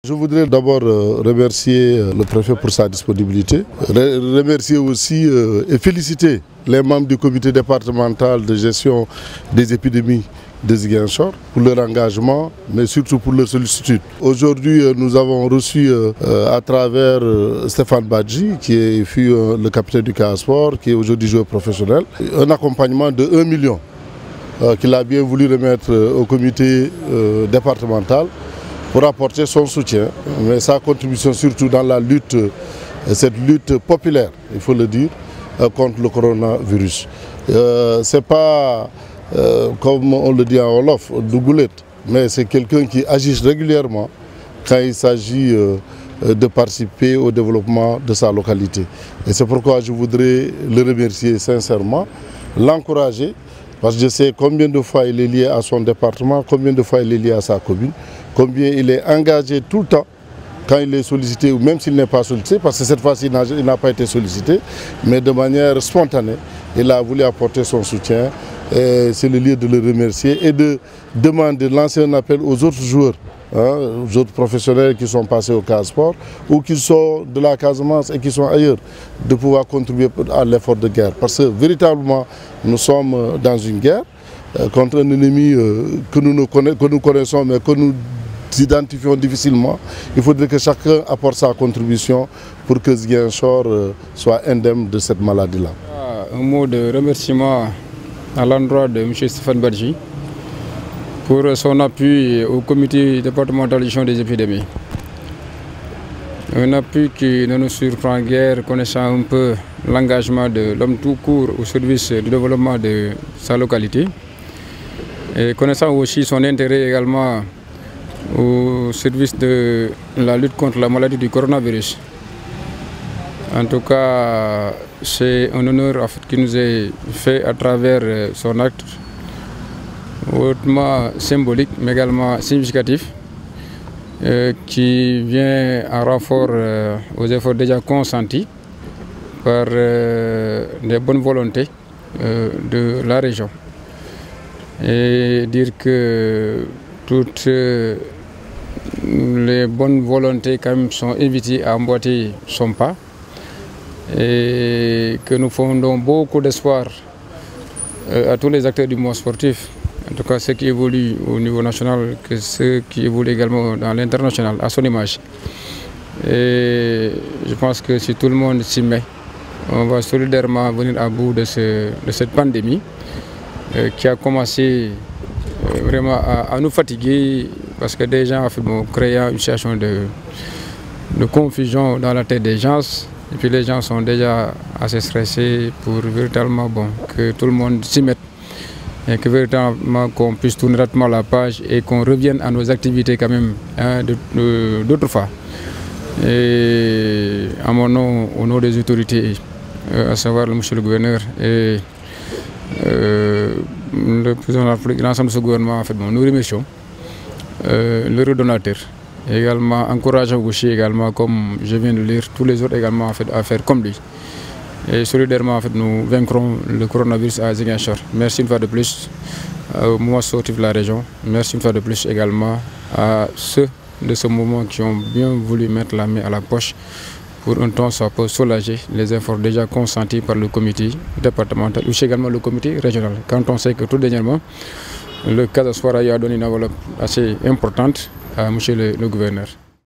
Je voudrais d'abord remercier le préfet pour sa disponibilité, remercier aussi et féliciter les membres du comité départemental de gestion des épidémies de Ziguinchor pour leur engagement, mais surtout pour leur sollicitude. Aujourd'hui, nous avons reçu à travers Stéphane Badji, qui fut le capitaine du Casa Sport, qui est aujourd'hui joueur professionnel, un accompagnement de 1 million qu'il a bien voulu remettre au comité départemental pour apporter son soutien, mais sa contribution surtout dans la lutte, cette lutte populaire, il faut le dire, contre le coronavirus. C'est pas, comme on le dit en Wolof, Dougoulet, mais c'est quelqu'un qui agit régulièrement quand il s'agit de participer au développement de sa localité. Et c'est pourquoi je voudrais le remercier sincèrement, l'encourager, parce que je sais combien de fois il est lié à son département, combien de fois il est lié à sa commune, combien il est engagé tout le temps quand il est sollicité ou même s'il n'est pas sollicité, parce que cette fois-ci il n'a pas été sollicité, mais de manière spontanée, il a voulu apporter son soutien. C'est le lieu de le remercier et de demander, lancer un appel aux autres joueurs, aux autres professionnels qui sont passés au Casa Sport ou qui sont de la Casamance et qui sont ailleurs, de pouvoir contribuer à l'effort de guerre. Parce que véritablement, nous sommes dans une guerre contre un ennemi que nous connaissons, mais que nous identifions difficilement. Il faudrait que chacun apporte sa contribution pour que Ziguinchor soit indemne de cette maladie-là. Un mot de remerciement à l'endroit de M. Stéphane Badji pour son appui au comité départemental de gestion des épidémies. Un appui qui ne nous surprend guère, connaissant un peu l'engagement de l'homme tout court au service du développement de sa localité et connaissant aussi son intérêt également au service de la lutte contre la maladie du coronavirus. En tout cas, c'est un honneur qui nous est fait à travers son acte, hautement symbolique, mais également significatif, qui vient en renfort aux efforts déjà consentis par des bonnes volontés de la région. Et dire que toutes les bonnes volontés quand même sont invitées à emboîter son pas et que nous fondons beaucoup d'espoir à tous les acteurs du monde sportif, en tout cas ceux qui évoluent au niveau national, que ceux qui évoluent également dans l'international, à son image. Et je pense que si tout le monde s'y met, on va solidairement venir à bout de cette pandémie qui a commencé vraiment à nous fatiguer, parce que des gens ont créé une situation de confusion dans la tête des gens. Et puis les gens sont déjà assez stressés pour véritablement que tout le monde s'y mette et que véritablement qu'on puisse tourner rapidement la page et qu'on revienne à nos activités quand même d'autrefois. Et à mon nom, au nom des autorités, à savoir le monsieur le gouverneur et le président de la République, l'ensemble de ce gouvernement, en fait, nous remercions le redonnateur. Également encourageant aussi également, comme je viens de lire, tous les autres également en fait, à faire comme lui. Et solidairement en fait, nous vaincrons le coronavirus à Ziguinchor. Merci une fois de plus au mouvement sportif de la région. Merci une fois de plus également à ceux de ce mouvement qui ont bien voulu mettre la main à la poche pour un temps ça peut soulager les efforts déjà consentis par le comité départemental ou également le comité régional. Quand on sait que tout dernièrement, le Casa Sport a donné une enveloppe assez importante à M. le gouverneur.